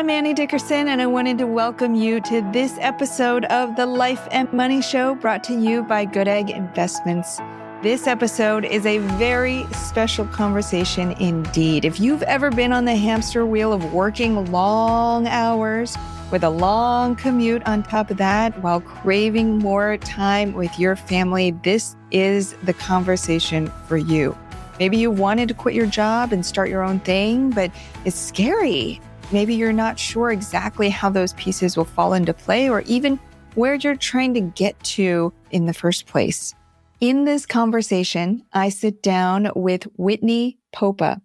I'm Annie Dickerson, and I wanted to welcome you to this episode of the Life and Money Show brought to you by Goodegg Investments. This episode is a very special conversation indeed. If you've ever been on the hamster wheel of working long hours with a long commute on top of that while craving more time with your family, this is the conversation for you. Maybe you wanted to quit your job and start your own thing, but it's scary. Maybe you're not sure exactly how those pieces will fall into play or even where you're trying to get to in the first place. In this conversation, I sit down with Whitney Popa.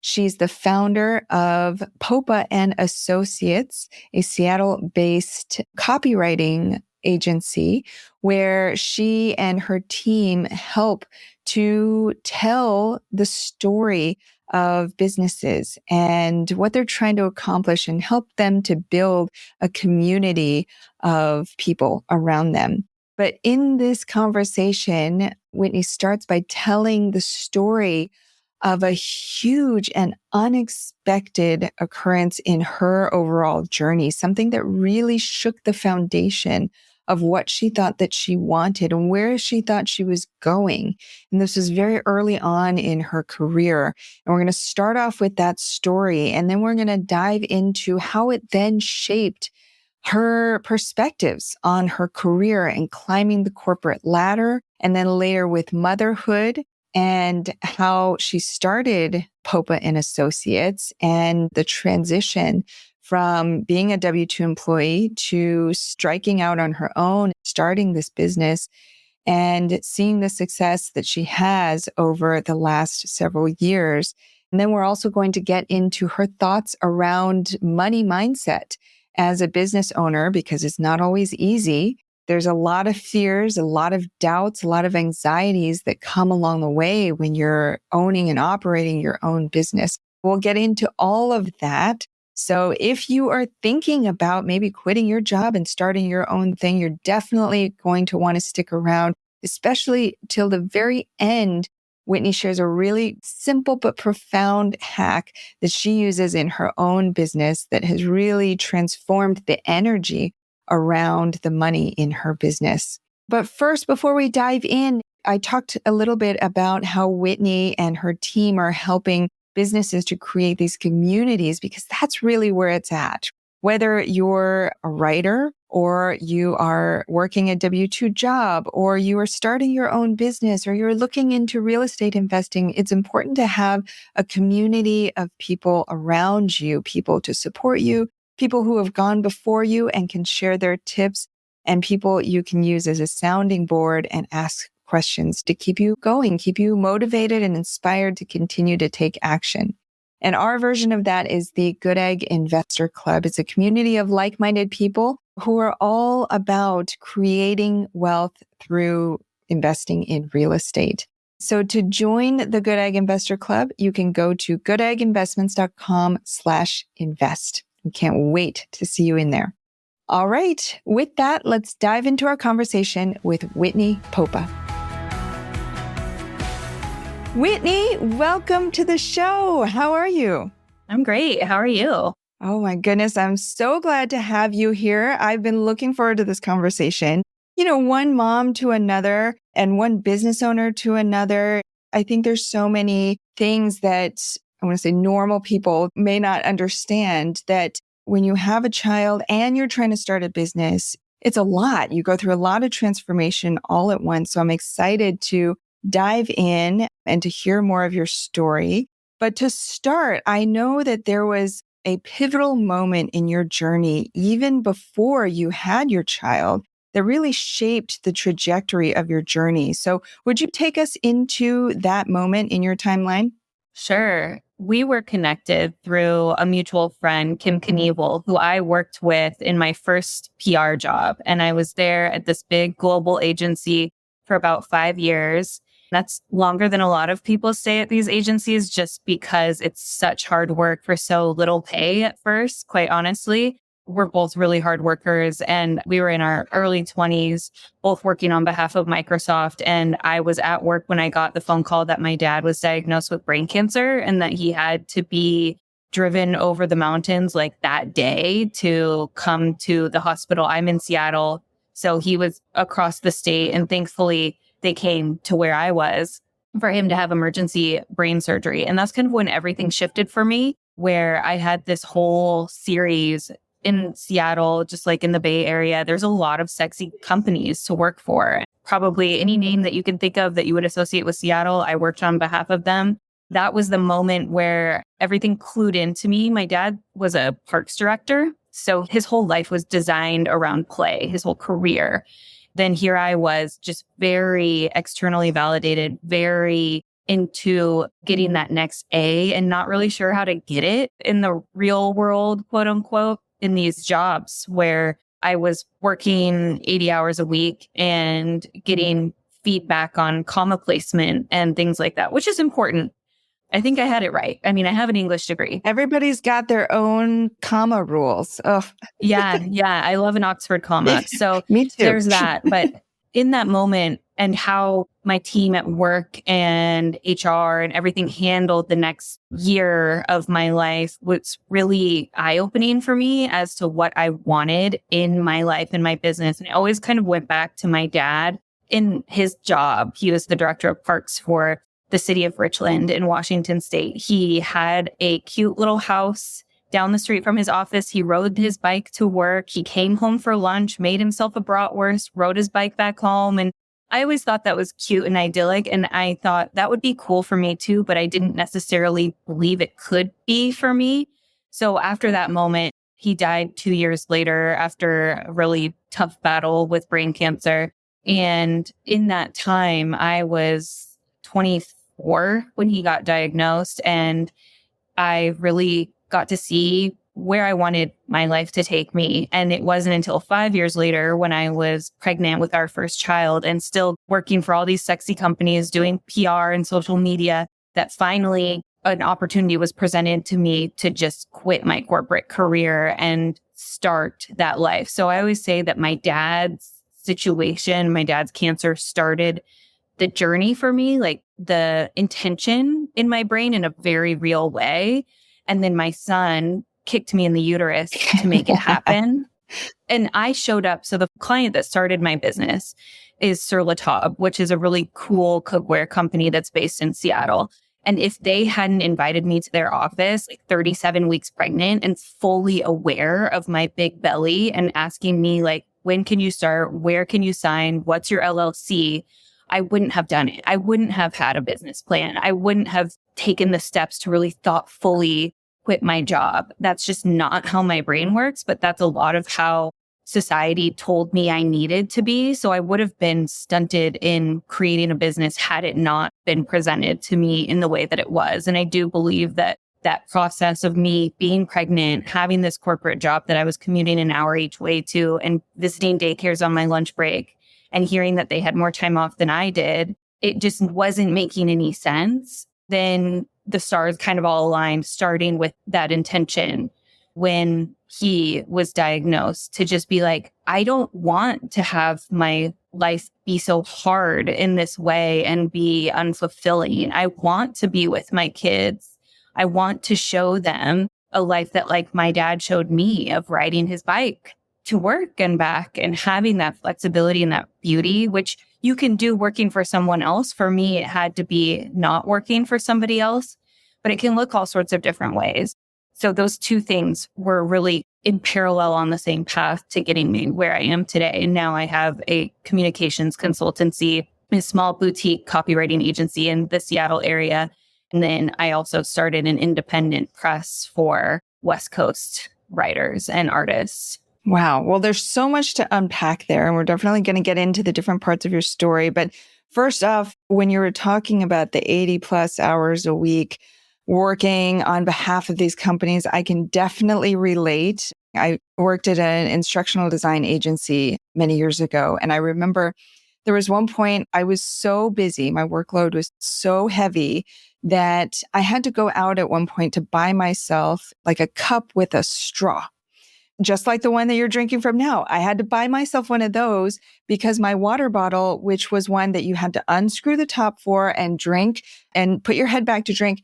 She's the founder of Popa and Associates, a Seattle-based copywriting agency where she and her team help to tell the story of businesses and what they're trying to accomplish and help them to build a community of people around them. But in this conversation, Whitney starts by telling the story of a huge and unexpected occurrence in her overall journey, something that really shook the foundation of what she thought that she wanted and where she thought she was going. And this was very early on in her career. And we're going to start off with that story, and then we're going to dive into how it then shaped her perspectives on her career and climbing the corporate ladder, and then later with motherhood and how she started Popa and Associates and the transition from being a W-2 employee to striking out on her own, starting this business, and seeing the success that she has over the last several years. And then we're also going to get into her thoughts around money mindset as a business owner, because it's not always easy. There's a lot of fears, a lot of doubts, a lot of anxieties that come along the way when you're owning and operating your own business. We'll get into all of that. So if you are thinking about maybe quitting your job and starting your own thing, you're definitely going to want to stick around, especially till the very end. Whitney shares a really simple but profound hack that she uses in her own business that has really transformed the energy around the money in her business. But first, before we dive in, I talked a little bit about how Whitney and her team are helping businesses to create these communities, because that's really where it's at. Whether you're a writer or you are working a W-2 job or you are starting your own business or you're looking into real estate investing, it's important to have a community of people around you, people to support you, people who have gone before you and can share their tips, and people you can use as a sounding board and ask questions to keep you going, keep you motivated and inspired to continue to take action. And our version of that is the Goodegg Investor Club. It's a community of like-minded people who are all about creating wealth through investing in real estate. So to join the Goodegg Investor Club, you can go to goodegginvestments.com/invest. We can't wait to see you in there. All right. With that, let's dive into our conversation with Whitney Popa. Whitney, welcome to the show. How are you? I'm great. How are you? Oh my goodness. I'm so glad to have you here. I've been looking forward to this conversation. You know, one mom to another and one business owner to another. I think there's so many things that I want to say normal people may not understand, that when you have a child and you're trying to start a business, it's a lot. You go through a lot of transformation all at once. So I'm excited to dive in and to hear more of your story. But to start, I know that there was a pivotal moment in your journey, even before you had your child, that really shaped the trajectory of your journey. So would you take us into that moment in your timeline? Sure. We were connected through a mutual friend, Kim Knievel, who I worked with in my first PR job. And I was there at this big global agency for about 5 years. That's longer than a lot of people stay at these agencies, just because it's such hard work for so little pay at first, quite honestly. We're both really hard workers, and we were in our early 20s, both working on behalf of Microsoft. And I was at work when I got the phone call that my dad was diagnosed with brain cancer and that he had to be driven over the mountains like that day to come to the hospital. I'm in Seattle, so he was across the state, and thankfully they came to where I was for him to have emergency brain surgery. And that's kind of when everything shifted for me, where I had this whole series in Seattle, just like in the Bay Area. There's a lot of sexy companies to work for. Probably any name that you can think of that you would associate with Seattle, I worked on behalf of them. That was the moment where everything clued into me. My dad was a parks director, so his whole life was designed around play, his whole career. Then here I was, just very externally validated, very into getting that next A and not really sure how to get it in the real world, quote unquote, in these jobs where I was working 80 hours a week and getting feedback on comma placement and things like that, which is important. I think I had it right. I mean, I have an English degree. Everybody's got their own comma rules. Oh, Yeah. I love an Oxford comma. So me too. there's that. But in that moment and how my team at work and HR and everything handled the next year of my life was really eye-opening for me as to what I wanted in my life and my business. And I always kind of went back to my dad in his job. He was the director of parks for the city of Richland in Washington State. He had a cute little house down the street from his office. He rode his bike to work. He came home for lunch, made himself a bratwurst, rode his bike back home. And I always thought that was cute and idyllic. And I thought that would be cool for me too, but I didn't necessarily believe it could be for me. So after that moment, he died 2 years later after a really tough battle with brain cancer. And in that time, I was 24 when he got diagnosed, and I really got to see where I wanted my life to take me. And it wasn't until 5 years later when I was pregnant with our first child and still working for all these sexy companies, doing PR and social media, that finally an opportunity was presented to me to just quit my corporate career and start that life. So I always say that my dad's situation, my dad's cancer started the journey for me, like the intention in my brain in a very real way. And then my son kicked me in the uterus to make it happen. And I showed up. So the client that started my business is Sur La Table, which is a really cool cookware company that's based in Seattle. And if they hadn't invited me to their office, like 37 weeks pregnant and fully aware of my big belly and asking me like, when can you start? Where can you sign? What's your LLC? I wouldn't have done it. I wouldn't have had a business plan. I wouldn't have taken the steps to really thoughtfully quit my job. That's just not how my brain works, but that's a lot of how society told me I needed to be. So I would have been stunted in creating a business had it not been presented to me in the way that it was. And I do believe that that process of me being pregnant, having this corporate job that I was commuting an hour each way to, and visiting daycares on my lunch break, and hearing that they had more time off than I did, it just wasn't making any sense. Then the stars kind of all aligned, starting with that intention when he was diagnosed, to just be like, I don't want to have my life be so hard in this way and be unfulfilling. I want to be with my kids. I want to show them a life that, like my dad showed me, of riding his bike to work and back and having that flexibility and that beauty, which you can do working for someone else. For me, it had to be not working for somebody else, but it can look all sorts of different ways. So those two things were really in parallel on the same path to getting me where I am today. And now I have a communications consultancy, a small boutique copywriting agency in the Seattle area. And then I also started an independent press for West Coast writers and artists. Wow. Well, there's so much to unpack there, and we're definitely going to get into the different parts of your story. But first off, when you were talking about the 80 plus hours a week working on behalf of these companies, I can definitely relate. I worked at an instructional design agency many years ago, and I remember there was one point I was so busy, my workload was so heavy that I had to go out at one point to buy myself like a cup with a straw, just like the one that you're drinking from now. I had to buy myself one of those because my water bottle, which was one that you had to unscrew the top for and drink and put your head back to drink,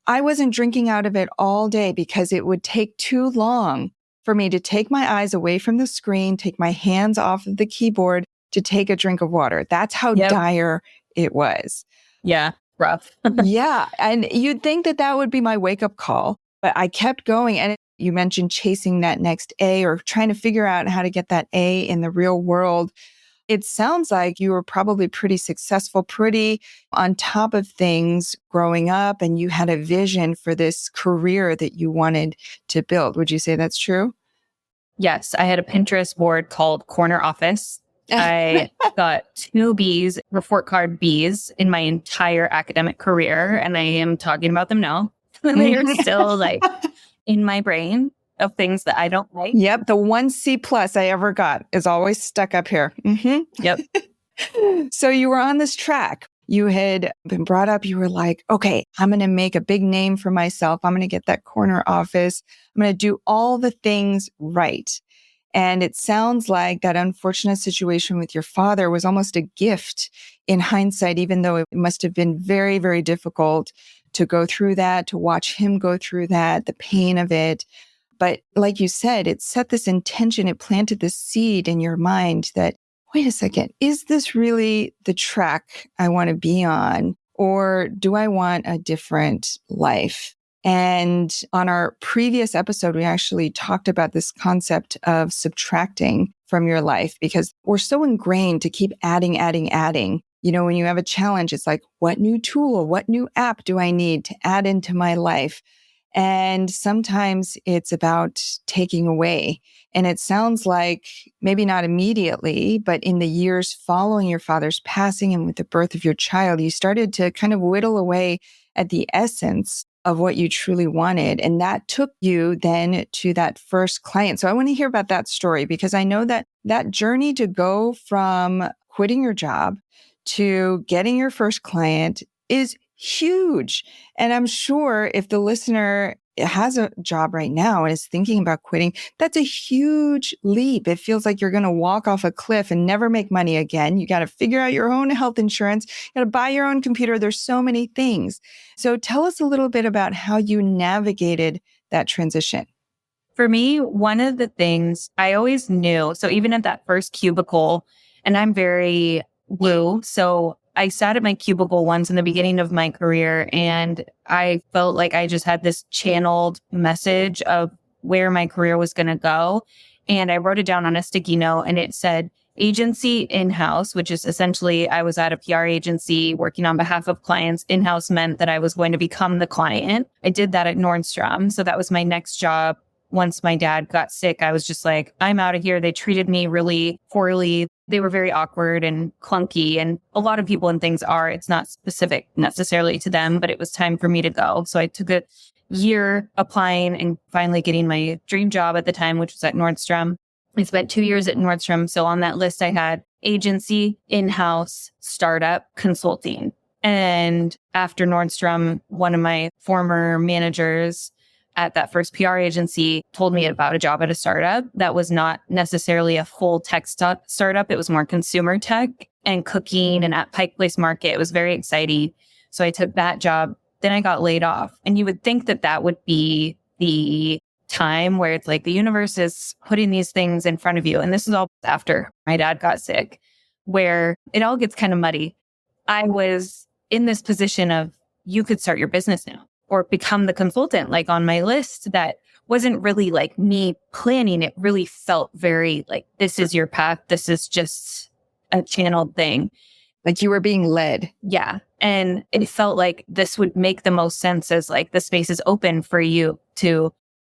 I wasn't drinking out of it all day because it would take too long for me to take my eyes away from the screen, take my hands off of the keyboard to take a drink of water. That's how dire it was. Yeah, rough. Yeah. And you'd think that that would be my wake up call, but I kept going. And you mentioned chasing that next A or trying to figure out how to get that A in the real world. It sounds like you were probably pretty successful, pretty on top of things growing up, and you had a vision for this career that you wanted to build. Would you say that's true? Yes, I had a Pinterest board called Corner Office. I got 2 Bs, report card Bs in my entire academic career, and I am talking about them now. They are still like in my brain of things that I don't like. Yep. The 1 C+ I ever got is always stuck up here. Yep. So you were on this track. You had been brought up. You were like, okay, I'm going to make a big name for myself. I'm going to get that corner office. I'm going to do all the things right. And it sounds like that unfortunate situation with your father was almost a gift in hindsight, even though it must have been very, very difficult to go through that, to watch him go through that, the pain of it. But like you said, it set this intention, it planted this seed in your mind that, wait a second, is this really the track I want to be on? Or do I want a different life? And on our previous episode, we actually talked about this concept of subtracting from your life because we're so ingrained to keep adding. You know, when you have a challenge, it's like, what new tool, what new app do I need to add into my life? And sometimes it's about taking away. And it sounds like maybe not immediately, but in the years following your father's passing and with the birth of your child, you started to kind of whittle away at the essence of what you truly wanted. And that took you then to that first client. So I want to hear about that story because I know that that journey to go from quitting your job to getting your first client is huge. And I'm sure if the listener has a job right now and is thinking about quitting, that's a huge leap. It feels like you're going to walk off a cliff and never make money again. You got to figure out your own health insurance. You got to buy your own computer. There's so many things. So tell us a little bit about how you navigated that transition. For me, one of the things I always knew, so even at that first cubicle, and I'm very woo, so I sat at my cubicle once in the beginning of my career and I felt like I just had this channeled message of where my career was going to go. And I wrote it down on a sticky note and it said agency in-house, which is essentially I was at a PR agency working on behalf of clients. In-house meant that I was going to become the client. I did that at Nordstrom. So that was my next job. Once my dad got sick, I was just like, I'm out of here. They treated me really poorly. They were very awkward and clunky. And a lot of people and things are, it's not specific necessarily to them, but it was time for me to go. So I took a year applying and finally getting my dream job at the time, which was at Nordstrom. I spent 2 years at Nordstrom. So on that list, I had agency, in-house, startup, consulting. And after Nordstrom, one of my former managers at that first PR agency told me about a job at a startup that was not necessarily a full tech startup. It was more consumer tech and cooking and at Pike Place Market. It was very exciting. So I took that job. Then I got laid off. And you would think that that would be the time where it's like the universe is putting these things in front of you. And this is all after my dad got sick, where it all gets kind of muddy. I was in this position of you could start your business now or become the consultant, like on my list. That wasn't really like me planning. It really felt very like, this is your path. This is just a channeled thing. Like you were being led. Yeah. And it felt like this would make the most sense as like the space is open for you to,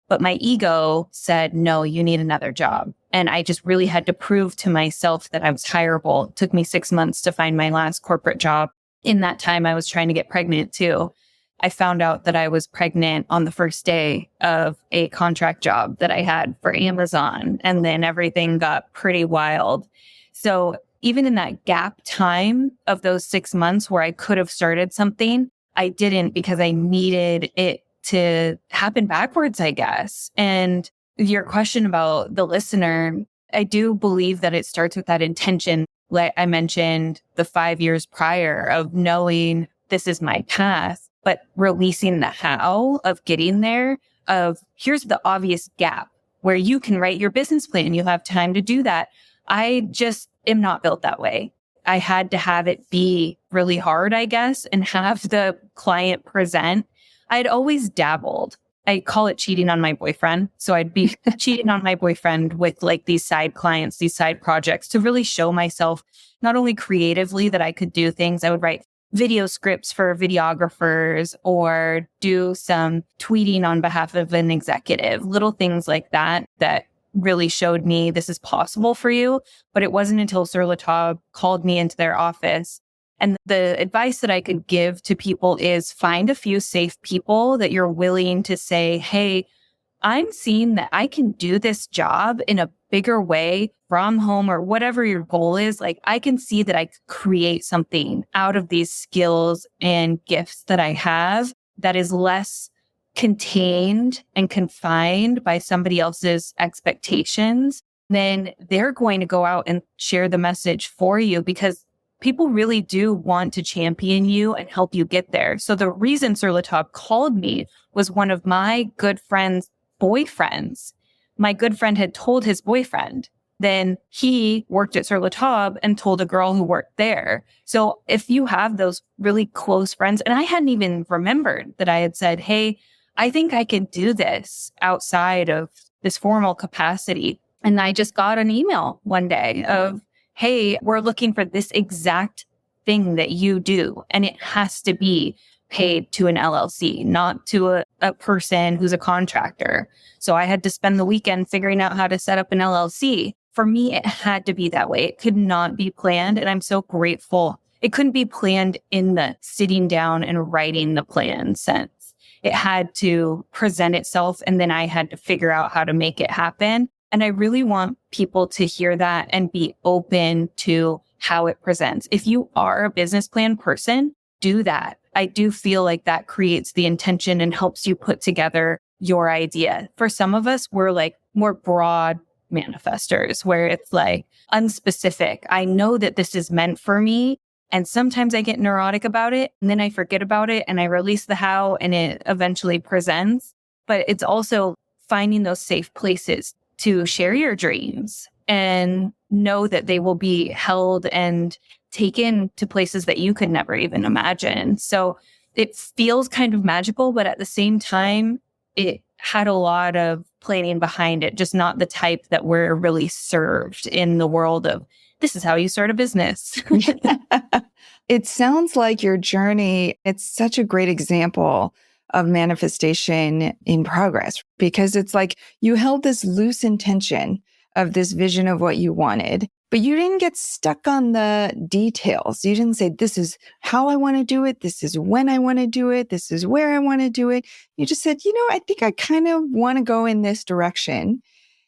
but my ego said, no, you need another job. And I just really had to prove to myself that I was hireable. It took me 6 months to find my last corporate job. In that time, I was trying to get pregnant too. I found out that I was pregnant on the first day of a contract job that I had for Amazon. And then everything got pretty wild. So even in that gap time of those 6 months where I could have started something, I didn't because I needed it to happen backwards, I guess. And your question about the listener, I do believe that it starts with that intention. Like I mentioned, the 5 years prior of knowing this is my path. but releasing the how of getting there, of here's the obvious gap where you can write your business plan. You have time to do that. I just am not built that way. I had to have it be really hard, I guess, and have the client present. I'd always dabbled. I call it cheating on my boyfriend. So I'd be cheating on my boyfriend with like these side clients, these side projects to really show myself not only creatively that I could do things. I would write video scripts for videographers or do some tweeting on behalf of an executive, little things like that, that really showed me this is possible for you. But it wasn't until Sur La Table called me into their office. And the advice that I could give to people is find a few safe people that you're willing to say, hey, I'm seeing that I can do this job in a bigger way from home or whatever your goal is. Like I can see that I could create something out of these skills and gifts that I have that is less contained and confined by somebody else's expectations. Then they're going to go out and share the message for you because people really do want to champion you and help you get there. So the reason Sur La Table called me was one of my good friend's boyfriends. My good friend had told his boyfriend. Then he worked at Sur La Table and told a girl who worked there. So if you have those really close friends, and I hadn't even remembered that I had said, hey, I think I can do this outside of this formal capacity. And I just got an email one day of, hey, we're looking for this exact thing that you do. And it has to be paid to an LLC, not to a person who's a contractor. So I had to spend the weekend figuring out how to set up an LLC. For me, it had to be that way. It could not be planned. And I'm so grateful. It couldn't be planned in the sitting down and writing the plan sense. It had to present itself. And then I had to figure out how to make it happen. And I really want people to hear that and be open to how it presents. If you are a business plan person, do that. I do feel like that creates the intention and helps you put together your idea. For some of us, we're like more broad manifestors where it's like unspecific. I know that this is meant for me. And sometimes I get neurotic about it and then I forget about it and I release the how and it eventually presents. But it's also finding those safe places to share your dreams and know that they will be held and taken to places that you could never even imagine. So it feels kind of magical, but at the same time, it had a lot of planning behind it, just not the type that we're really served in the world of this is how you start a business. It sounds like your journey, it's such a great example of manifestation in progress because it's like you held this loose intention of this vision of what you wanted, but you didn't get stuck on the details. You didn't say, this is how I want to do it. This is when I want to do it. This is where I want to do it. You just said, I think I kind of want to go in this direction.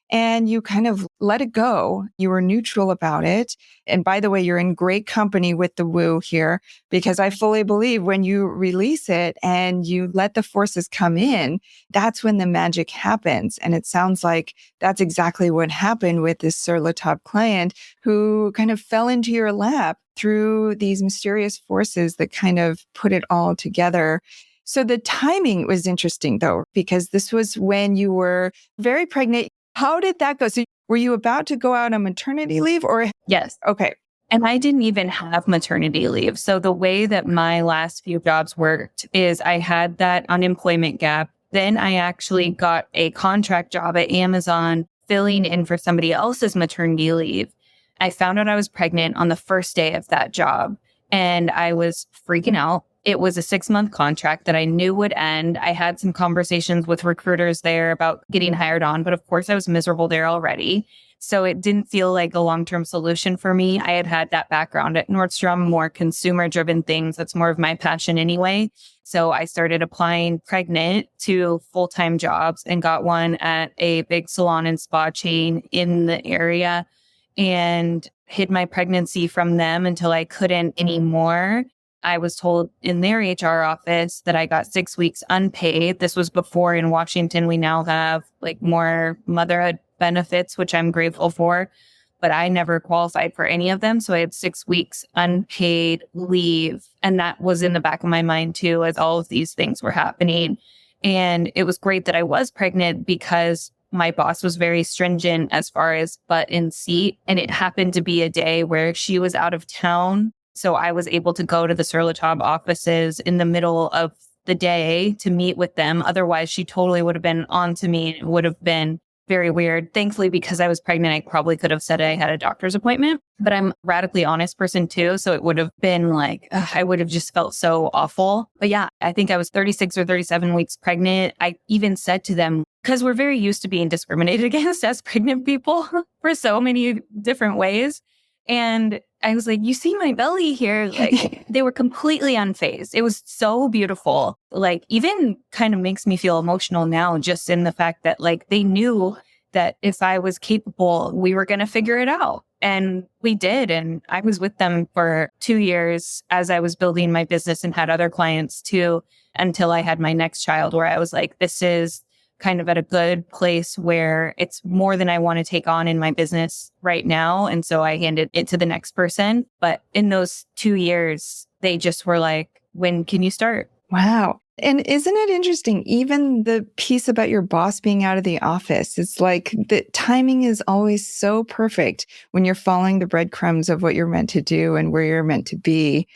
And you kind of let it go. You were neutral about it. And by the way, you're in great company with the woo here, because I fully believe when you release it and you let the forces come in, that's when the magic happens. And it sounds like that's exactly what happened with this Sur La Table client who kind of fell into your lap through these mysterious forces that kind of put it all together. So the timing was interesting though, because this was when you were very pregnant. How did that go? So were you about to go out on maternity leave or? Yes. Okay. And I didn't even have maternity leave. So the way that my last few jobs worked is I had that unemployment gap. Then I actually got a contract job at Amazon filling in for somebody else's maternity leave. I found out I was pregnant on the first day of that job and I was freaking out. It was a 6-month contract that I knew would end. I had some conversations with recruiters there about getting hired on, but of course I was miserable there already. So it didn't feel like a long-term solution for me. I had that background at Nordstrom, more consumer-driven things. That's more of my passion anyway. So I started applying pregnant to full-time jobs and got one at a big salon and spa chain in the area and hid my pregnancy from them until I couldn't anymore. I was told in their HR office that I got 6 weeks unpaid. This was before in Washington, we now have like more motherhood benefits, which I'm grateful for. but I never qualified for any of them. So I had 6 weeks unpaid leave. And that was in the back of my mind too, as all of these things were happening. And it was great that I was pregnant because my boss was very stringent as far as butt in seat. And it happened to be a day where she was out of town. So I was able to go to the Sur La Table offices in the middle of the day to meet with them. Otherwise, she totally would have been on to me. It would have been very weird. Thankfully, because I was pregnant, I probably could have said I had a doctor's appointment, but I'm a radically honest person too. So it would have been like, I would have just felt so awful. But yeah, I think I was 36 or 37 weeks pregnant. I even said to them, because we're very used to being discriminated against as pregnant people for so many different ways. And I was like, you see my belly here? Like, they were completely unfazed. It was so beautiful. Like, even kind of makes me feel emotional now, just in the fact that like they knew that if I was capable, we were going to figure it out. And we did. And I was with them for 2 years as I was building my business and had other clients too, until I had my next child, where I was like, this is kind of at a good place where it's more than I want to take on in my business right now. And so I handed it to the next person. But in those 2 years, they just were like, when can you start? Wow. And isn't it interesting? Even the piece about your boss being out of the office, it's like the timing is always so perfect when you're following the breadcrumbs of what you're meant to do and where you're meant to be.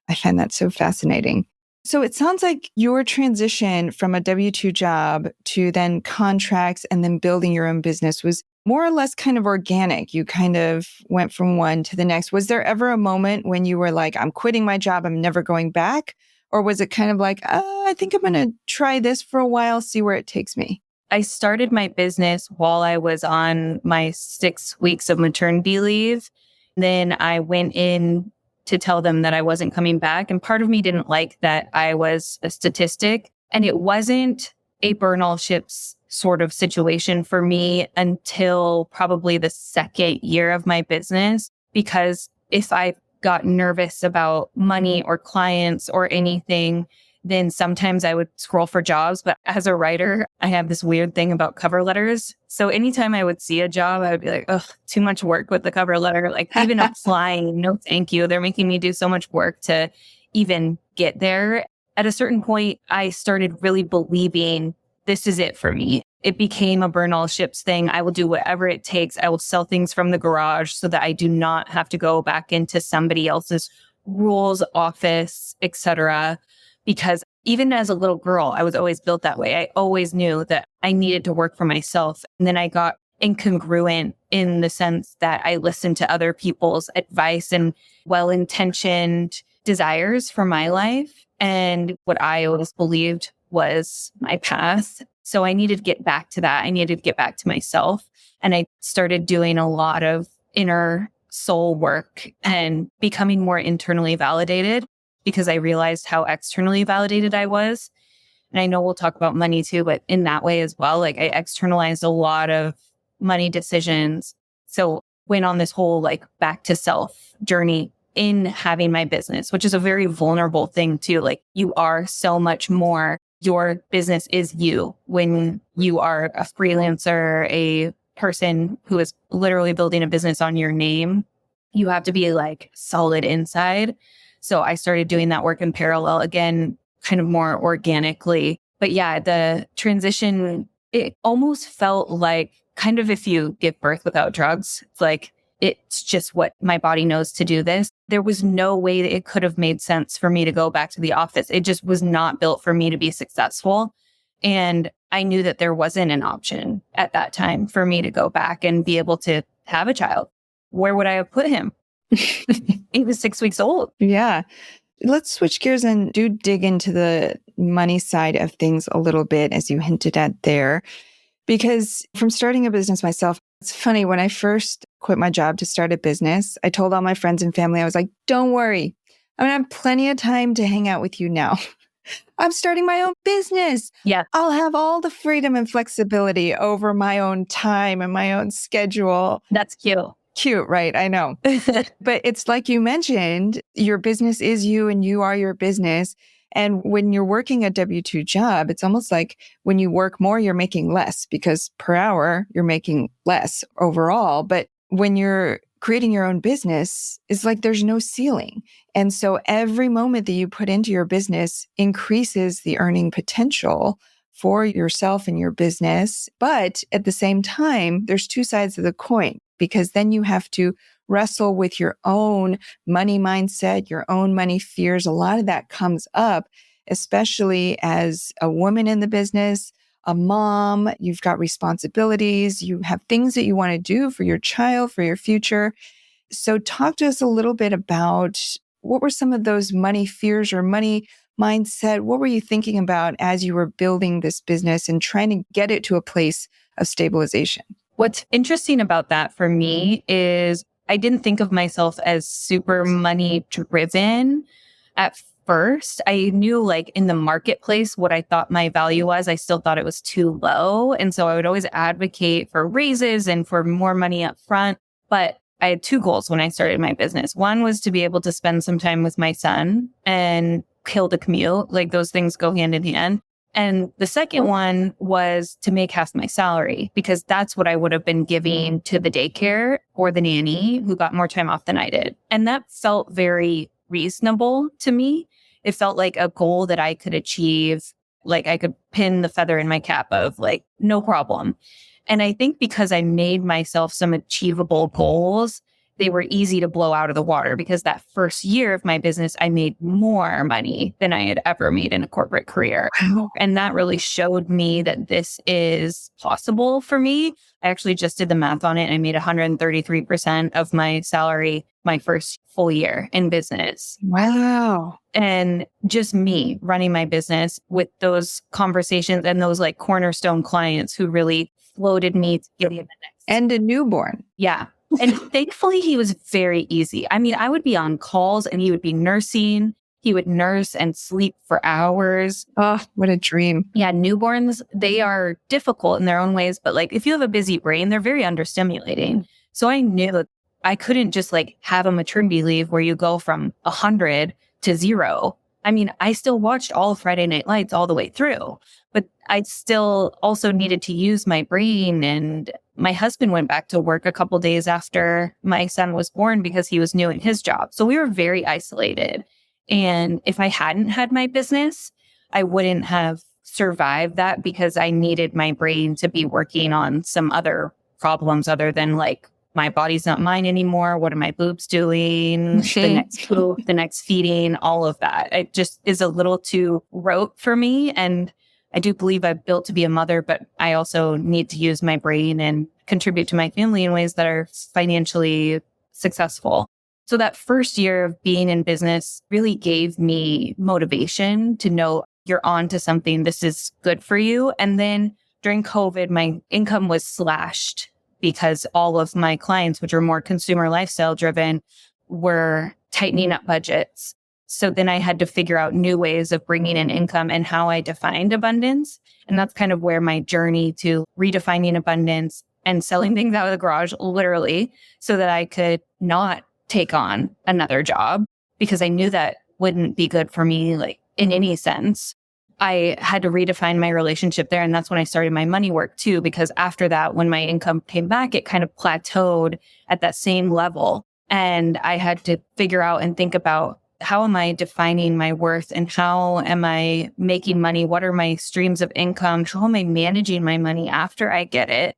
I find that so fascinating. So it sounds like your transition from a W-2 job to then contracts and then building your own business was more or less kind of organic. You kind of went from one to the next. Was there ever a moment when you were like, I'm quitting my job, I'm never going back? Or was it kind of like, I think I'm going to try this for a while, see where it takes me? I started my business while I was on my 6 weeks of maternity leave. Then I went in to tell them that I wasn't coming back. And part of me didn't like that I was a statistic. And it wasn't a burn all ships sort of situation for me until probably the second year of my business. Because if I got nervous about money or clients or anything, then sometimes I would scroll for jobs. But as a writer, I have this weird thing about cover letters. So anytime I would see a job, I would be like, ugh, too much work with the cover letter. Like even applying, no, thank you. They're making me do so much work to even get there. At a certain point, I started really believing this is it for me. It became a burn all ships thing. I will do whatever it takes. I will sell things from the garage so that I do not have to go back into somebody else's rules, office, etc. Because even as a little girl, I was always built that way. I always knew that I needed to work for myself. And then I got incongruent in the sense that I listened to other people's advice and well-intentioned desires for my life. And what I always believed was my path. So I needed to get back to that. I needed to get back to myself. And I started doing a lot of inner soul work and becoming more internally validated, because I realized how externally validated I was. And I know we'll talk about money too, but in that way as well, like I externalized a lot of money decisions. So went on this whole like back to self journey in having my business, which is a very vulnerable thing too. Like you are so much more. Your business is you when you are a freelancer, a person who is literally building a business on your name. You have to be like solid inside. So I started doing that work in parallel, again, kind of more organically. But yeah, the transition, it almost felt like kind of if you give birth without drugs, it's like, it's just what my body knows to do this. There was no way that it could have made sense for me to go back to the office. It just was not built for me to be successful. And I knew that there wasn't an option at that time for me to go back and be able to have a child. Where would I have put him? He was 6 weeks old. Yeah. Let's switch gears and do dig into the money side of things a little bit, as you hinted at there. Because from starting a business myself, it's funny, when I first quit my job to start a business, I told all my friends and family, I was like, don't worry, I'm going to have plenty of time to hang out with you now. I'm starting my own business. Yeah. I'll have all the freedom and flexibility over my own time and my own schedule. That's cute. Cute, right? I know. But it's like you mentioned, your business is you and you are your business. And when you're working a W-2 job, it's almost like when you work more, you're making less, because per hour, you're making less overall. But when you're creating your own business, it's like there's no ceiling. And so every moment that you put into your business increases the earning potential for yourself and your business. But at the same time, there's two sides of the coin, because then you have to wrestle with your own money mindset, your own money fears. A lot of that comes up, especially as a woman in the business, a mom. You've got responsibilities, you have things that you want to do for your child, for your future. So talk to us a little bit about what were some of those money fears or money mindset? What were you thinking about as you were building this business and trying to get it to a place of stabilization? What's interesting about that for me is I didn't think of myself as super money driven at first. I knew like in the marketplace what I thought my value was. I still thought it was too low. And so I would always advocate for raises and for more money up front. But I had two goals when I started my business. One was to be able to spend some time with my son and kill the commute. Like those things go hand in hand. And the second one was to make half my salary, because that's what I would have been giving to the daycare or the nanny who got more time off than I did. And that felt very reasonable to me. It felt like a goal that I could achieve, like I could pin the feather in my cap of like, no problem. And I think because I made myself some achievable goals, they were easy to blow out of the water, because that first year of my business, I made more money than I had ever made in a corporate career. Wow. And that really showed me that this is possible for me. I actually just did the math on it, and I made 133% of my salary my first full year in business. Wow. And just me running my business with those conversations and those like cornerstone clients who really floated me to get in the next. And a newborn. Yeah. And thankfully, he was very easy. I mean, I would be on calls and he would be nursing. He would nurse and sleep for hours. Oh, what a dream. Yeah, newborns, they are difficult in their own ways. But like, if you have a busy brain, they're very understimulating. So I knew that I couldn't just like have a maternity leave where you go from 100 to 0. I mean, I still watched all of Friday Night Lights all the way through, but I still also needed to use my brain. And my husband went back to work a couple days after my son was born because he was new in his job. So we were very isolated. And if I hadn't had my business, I wouldn't have survived that, because I needed my brain to be working on some other problems other than like, my body's not mine anymore. What are my boobs doing? The next poop, the next feeding, all of that. It just is a little too rote for me. And I do believe I'm built to be a mother, but I also need to use my brain and contribute to my family in ways that are financially successful. So that first year of being in business really gave me motivation to know you're on to something. This is good for you. And then during COVID, my income was slashed because all of my clients, which are more consumer lifestyle driven, were tightening up budgets. So then I had to figure out new ways of bringing in income and how I defined abundance. And that's kind of where my journey to redefining abundance and selling things out of the garage, literally, so that I could not take on another job, because I knew that wouldn't be good for me, like in any sense. I had to redefine my relationship there. And that's when I started my money work too, because after that, when my income came back, it kind of plateaued at that same level. And I had to figure out and think about, how am I defining my worth and how am I making money? What are my streams of income? How am I managing my money after I get it?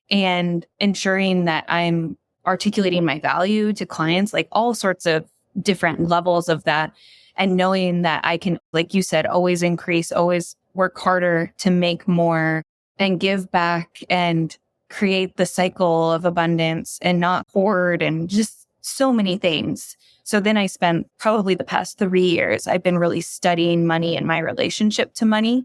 And ensuring that I'm articulating my value to clients, like all sorts of different levels of that. And knowing that I can, like you said, always increase, always work harder to make more and give back and create the cycle of abundance and not hoard, and just so many things. So then I spent probably the past 3 years, I've been really studying money and my relationship to money,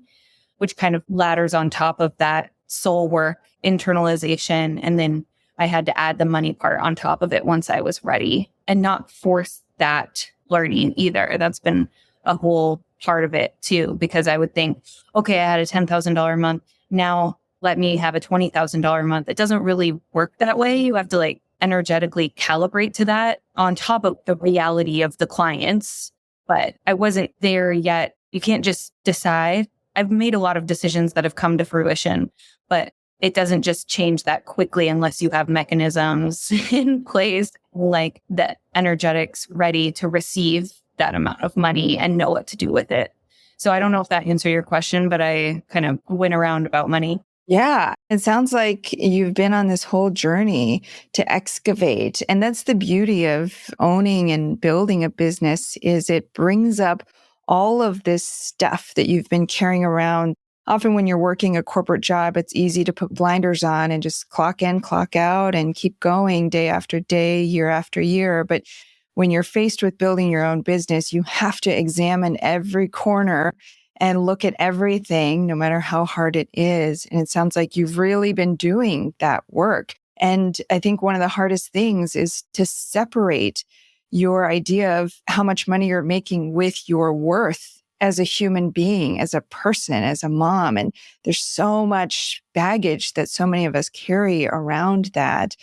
which kind of ladders on top of that soul work, internalization. And then I had to add the money part on top of it once I was ready, and not force that learning either. That's been a whole part of it too, because I would think, okay, I had a $10,000 a month. Now let me have a $20,000 a month. It doesn't really work that way. You have to like energetically calibrate to that on top of the reality of the clients. But I wasn't there yet. You can't just decide. I've made a lot of decisions that have come to fruition, but it doesn't just change that quickly unless you have mechanisms in place, like the energetics ready to receive that amount of money and know what to do with it. So I don't know if that answered your question, but I kind of went around about money. Yeah, it sounds like you've been on this whole journey to excavate. And that's the beauty of owning and building a business is it brings up all of this stuff that you've been carrying around. Often when you're working a corporate job, it's easy to put blinders on and just clock in, clock out and keep going day after day, year after year. But when you're faced with building your own business, you have to examine every corner and look at everything, no matter how hard it is. And it sounds like you've really been doing that work. And I think one of the hardest things is to separate your idea of how much money you're making with your worth as a human being, as a person, as a mom. And there's so much baggage that so many of us carry around that.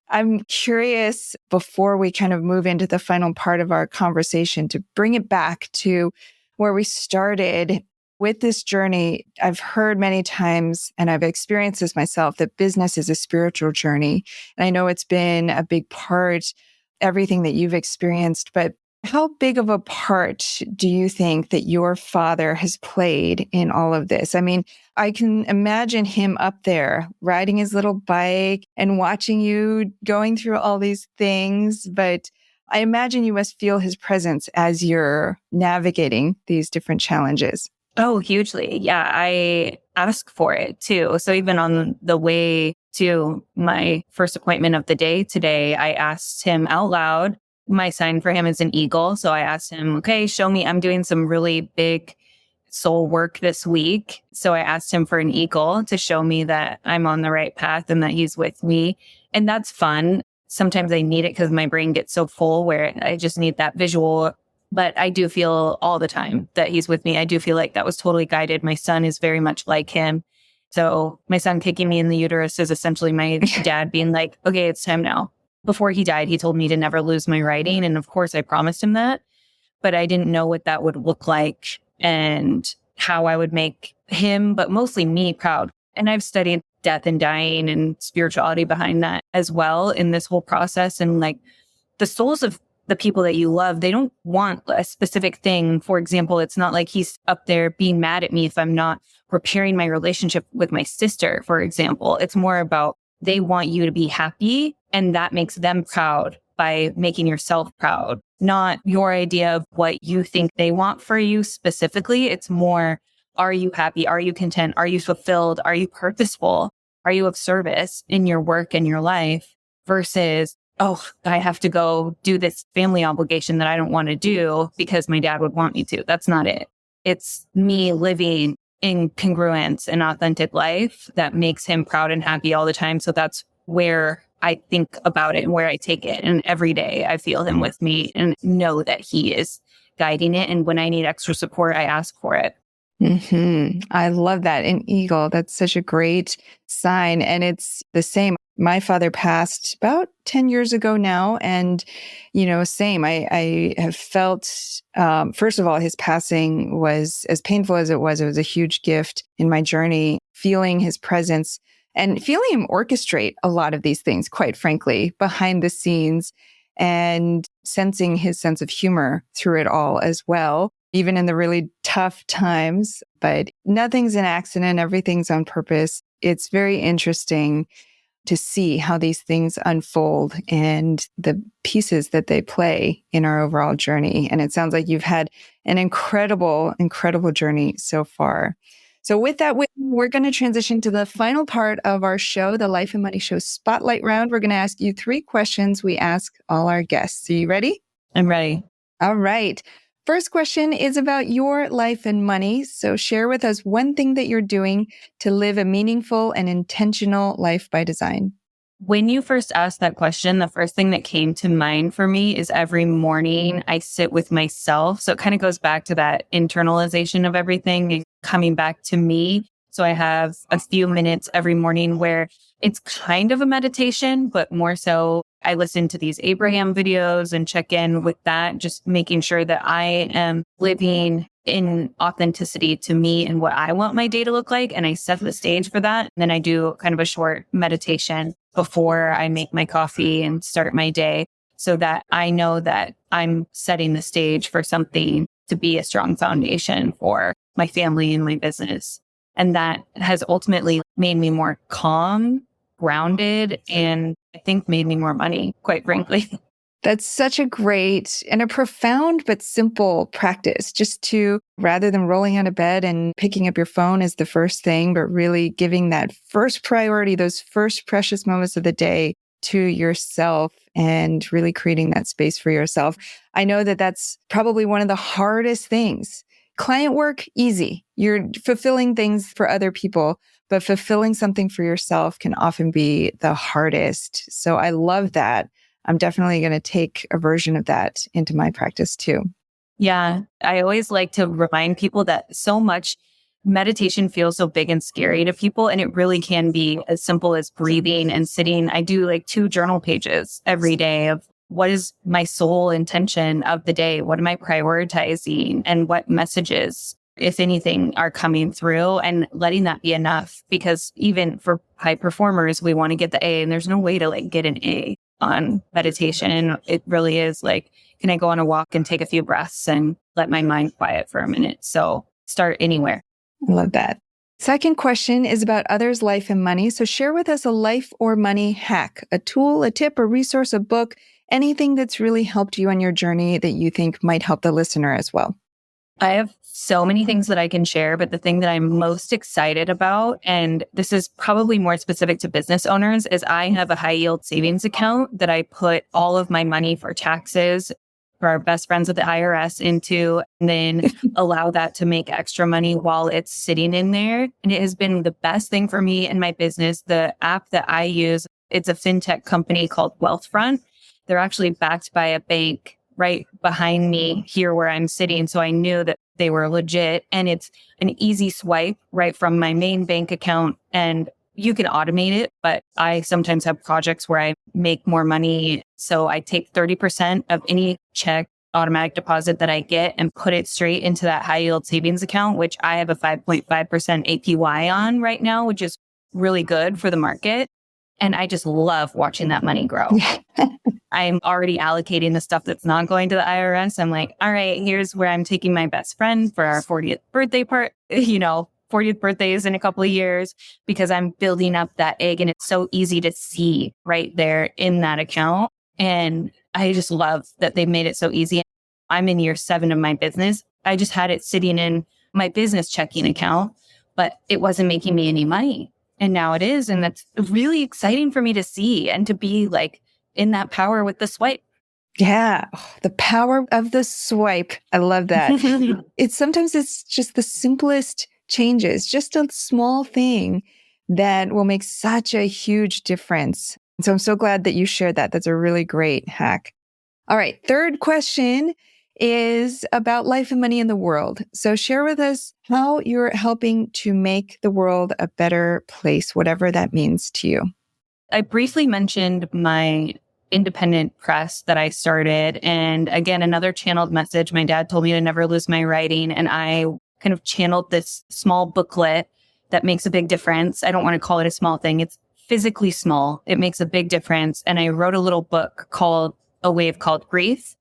I'm curious, before we kind of move into the final part of our conversation, to bring it back to where we started with this journey. I've heard many times, and I've experienced this myself, that business is a spiritual journey. And I know it's been a big part, everything that you've experienced, but how big of a part do you think that your father has played in all of this? I mean, I can imagine him up there riding his little bike and watching you going through all these things, but I imagine you must feel his presence as you're navigating these different challenges. Oh, hugely. Yeah, I ask for it too. So even on the way to my first appointment of the day today, I asked him out loud. My sign for him is an eagle. So I asked him, okay, show me. I'm doing some really big soul work this week. So I asked him for an eagle to show me that I'm on the right path and that he's with me. And that's fun. Sometimes I need it because my brain gets so full where I just need that visual. But I do feel all the time that he's with me. I do feel like that was totally guided. My son is very much like him. So my son kicking me in the uterus is essentially my dad being like, okay, it's time now. Before he died, he told me to never lose my writing. And of course, I promised him that. But I didn't know what that would look like and how I would make him, but mostly me, proud. And I've studied death and dying and spirituality behind that as well in this whole process. And like the souls of the people that you love, they don't want a specific thing. For example, it's not like he's up there being mad at me if I'm not repairing my relationship with my sister, for example. It's more about they want you to be happy, and that makes them proud by making yourself proud, not your idea of what you think they want for you specifically. It's more, are you happy? Are you content? Are you fulfilled? Are you purposeful? Are you of service in your work and your life versus, oh, I have to go do this family obligation that I don't want to do because my dad would want me to. That's not it. It's me living in congruence and authentic life that makes him proud and happy all the time. So that's where I think about it and where I take it. And every day I feel him with me and know that he is guiding it. And when I need extra support, I ask for it. I love that. An eagle, that's such a great sign. And it's the same. My father passed about 10 years ago now. And, same. I have felt, first of all, his passing was as painful as it was a huge gift in my journey, feeling his presence and feeling him orchestrate a lot of these things, quite frankly, behind the scenes and sensing his sense of humor through it all as well, even in the really tough times. But nothing's an accident. Everything's on purpose. It's very interesting to see how these things unfold and the pieces that they play in our overall journey. And it sounds like you've had an incredible, incredible journey so far. So with that, we're going to transition to the final part of our show, the Life and Money Show Spotlight Round. We're going to ask you 3 questions we ask all our guests. Are you ready? I'm ready. All right. First question is about your life and money. So share with us one thing that you're doing to live a meaningful and intentional life by design. When you first asked that question, the first thing that came to mind for me is every morning I sit with myself. So it kind of goes back to that internalization of everything and coming back to me. So I have a few minutes every morning where it's kind of a meditation, but more so I listen to these Abraham videos and check in with that, just making sure that I am living in authenticity to me and what I want my day to look like. And I set the stage for that. And then I do kind of a short meditation before I make my coffee and start my day so that I know that I'm setting the stage for something to be a strong foundation for my family and my business. And that has ultimately made me more calm, grounded, and I think made me more money, quite frankly. That's such a great and a profound but simple practice, just to, rather than rolling out of bed and picking up your phone as the first thing, but really giving that first priority, those first precious moments of the day to yourself and really creating that space for yourself. I know that that's probably one of the hardest things. Client work, easy. You're fulfilling things for other people, but fulfilling something for yourself can often be the hardest. So I love that. I'm definitely going to take a version of that into my practice too. Yeah. I always like to remind people that so much meditation feels so big and scary to people. And it really can be as simple as breathing and sitting. I do like 2 journal pages every day of what is my sole intention of the day? What am I prioritizing? And what messages, if anything, are coming through, and letting that be enough. Because even for high performers, we want to get the A, and there's no way to like get an A on meditation. It really is like, can I go on a walk and take a few breaths and let my mind quiet for a minute? So start anywhere. I love that. Second question is about others' life and money. So share with us a life or money hack, a tool, a tip, a resource, a book, anything that's really helped you on your journey that you think might help the listener as well. I have so many things that I can share, but the thing that I'm most excited about, and this is probably more specific to business owners, is I have a high yield savings account that I put all of my money for taxes for our best friends at the IRS into, and then allow that to make extra money while it's sitting in there. And it has been the best thing for me and my business. The app that I use, it's a fintech company called Wealthfront. They're actually backed by a bank right behind me here where I'm sitting. So I knew that they were legit, and it's an easy swipe right from my main bank account, and you can automate it. But I sometimes have projects where I make more money. So I take 30% of any check automatic deposit that I get and put it straight into that high yield savings account, which I have a 5.5% APY on right now, which is really good for the market. And I just love watching that money grow. I'm already allocating the stuff that's not going to the IRS. I'm like, all right, here's where I'm taking my best friend for our 40th birthday 40th birthday is in a couple of years, because I'm building up that egg, and it's so easy to see right there in that account. And I just love that they've made it so easy. I'm in year 7 of my business. I just had it sitting in my business checking account, but it wasn't making me any money. And now it is. And that's really exciting for me to see and to be like in that power with the swipe. Yeah. Oh, the power of the swipe. I love that. Sometimes it's just the simplest changes, just a small thing that will make such a huge difference. And so I'm so glad that you shared that. That's a really great hack. All right. Third question is about life and money in the world. So share with us how you're helping to make the world a better place, whatever that means to you. I briefly mentioned my independent press that I started. And again, another channeled message. My dad told me to never lose my writing. And I kind of channeled this small booklet that makes a big difference. I don't want to call it a small thing. It's physically small. It makes a big difference. And I wrote a little book called A Wave Called Grief.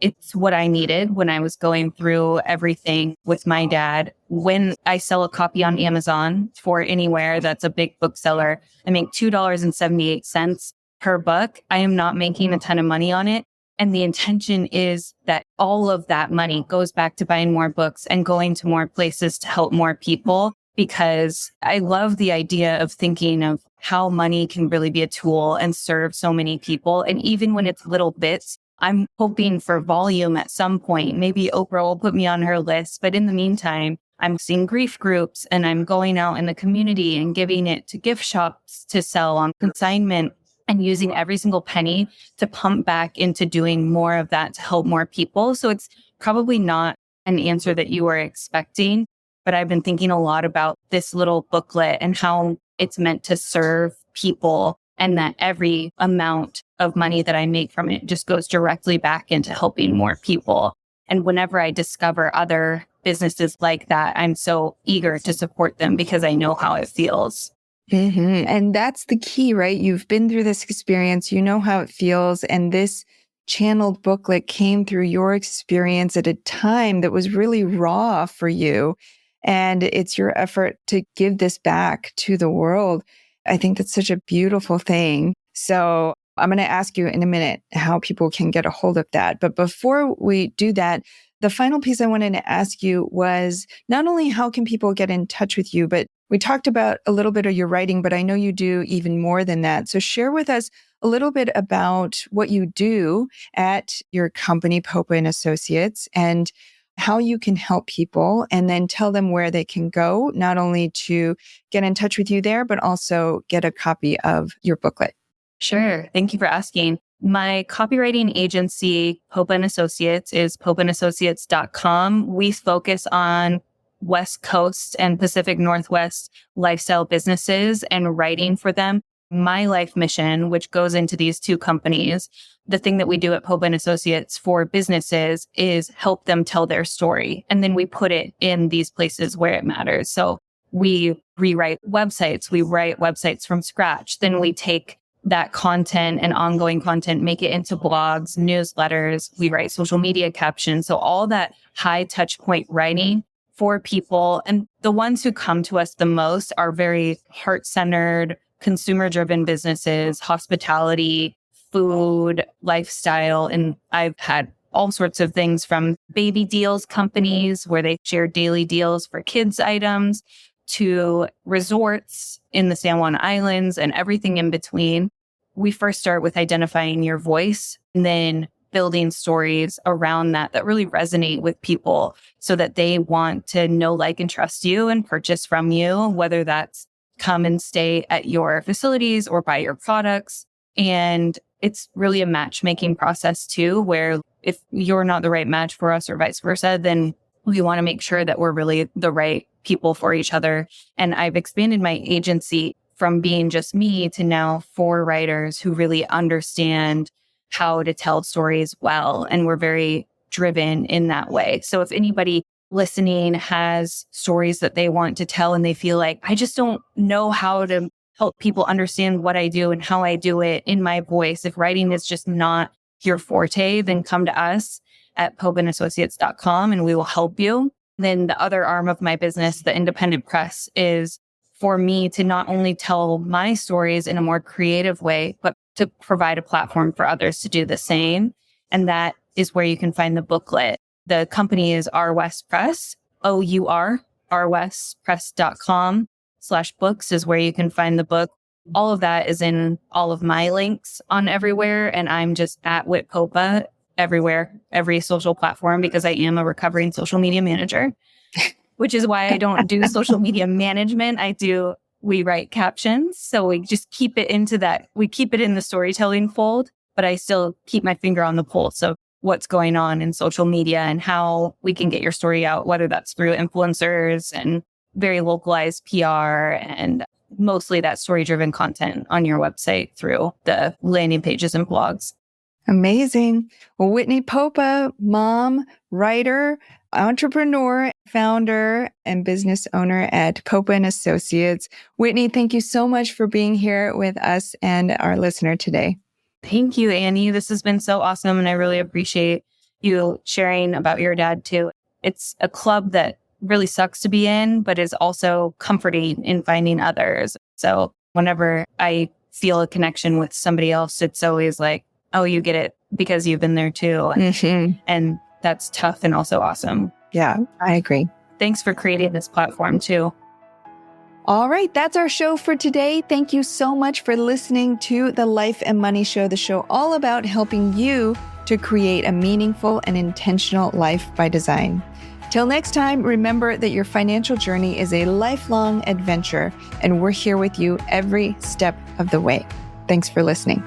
It's what I needed when I was going through everything with my dad. When I sell a copy on Amazon for anywhere that's a big bookseller, I make $2.78 per book. I am not making a ton of money on it. And the intention is that all of that money goes back to buying more books and going to more places to help more people, because I love the idea of thinking of how money can really be a tool and serve so many people. And even when it's little bits, I'm hoping for volume at some point. Maybe Oprah will put me on her list. But in the meantime, I'm seeing grief groups, and I'm going out in the community and giving it to gift shops to sell on consignment, and using every single penny to pump back into doing more of that to help more people. So it's probably not an answer that you were expecting, but I've been thinking a lot about this little booklet and how it's meant to serve people, and that every amount of money that I make from it just goes directly back into helping more people. And whenever I discover other businesses like that, I'm so eager to support them because I know how it feels. Mm-hmm. And that's the key, right? You've been through this experience, you know how it feels. And this channeled booklet came through your experience at a time that was really raw for you. And it's your effort to give this back to the world. I think that's such a beautiful thing. So I'm going to ask you in a minute how people can get a hold of that. But before we do that, the final piece I wanted to ask you was not only how can people get in touch with you, but we talked about a little bit of your writing, but I know you do even more than that. So share with us a little bit about what you do at your company, Popa and Associates, and how you can help people, and then tell them where they can go, not only to get in touch with you there, but also get a copy of your booklet. Sure. Thank you for asking. My copywriting agency, Popa and Associates, is popaandassociates.com. We focus on West Coast and Pacific Northwest lifestyle businesses and writing for them. My life mission, which goes into these two companies, the thing that we do at Popa and Associates for businesses is help them tell their story. And then we put it in these places where it matters. So we rewrite websites. We write websites from scratch. Then we take that content and ongoing content, make it into blogs, newsletters. We write social media captions. So all that high touch point writing for people. And the ones who come to us the most are very heart-centered, consumer-driven businesses, hospitality, food, lifestyle. And I've had all sorts of things from baby deals companies where they share daily deals for kids items to resorts in the San Juan Islands and everything in between. We first start with identifying your voice and then building stories around that really resonate with people so that they want to know, like, and trust you and purchase from you, whether that's come and stay at your facilities or buy your products. And it's really a matchmaking process too, where if you're not the right match for us or vice versa, then we want to make sure that we're really the right people for each other. And I've expanded my agency from being just me to now 4 writers who really understand how to tell stories well. And we're very driven in that way. So if anybody listening has stories that they want to tell and they feel like, I just don't know how to help people understand what I do and how I do it in my voice. If writing is just not your forte, then come to us at popaandassociates.com and we will help you. Then the other arm of my business, the independent press, is for me to not only tell my stories in a more creative way, but to provide a platform for others to do the same. And that is where you can find the booklet. The company is Our West Press, ourwestpress.com/books is where you can find the book. All of that is in all of my links on everywhere. And I'm just at Whit Popa everywhere, every social platform, because I am a recovering social media manager, which is why I don't do social media management. We write captions. So we just keep it into that. We keep it in the storytelling fold, but I still keep my finger on the pulse of what's going on in social media and how we can get your story out, whether that's through influencers and very localized PR and mostly that story-driven content on your website through the landing pages and blogs. Amazing. Well, Whitney Popa, mom, writer, entrepreneur, founder, and business owner at Popa and Associates. Whitney, thank you so much for being here with us and our listener today. Thank you, Annie. This has been so awesome. And I really appreciate you sharing about your dad too. It's a club that really sucks to be in, but is also comforting in finding others. So whenever I feel a connection with somebody else, it's always like, oh, you get it because you've been there too. Mm-hmm. And that's tough and also awesome. Yeah, I agree. Thanks for creating this platform too. All right, that's our show for today. Thank you so much for listening to the Life and Money Show, the show all about helping you to create a meaningful and intentional life by design. Till next time, remember that your financial journey is a lifelong adventure, and we're here with you every step of the way. Thanks for listening.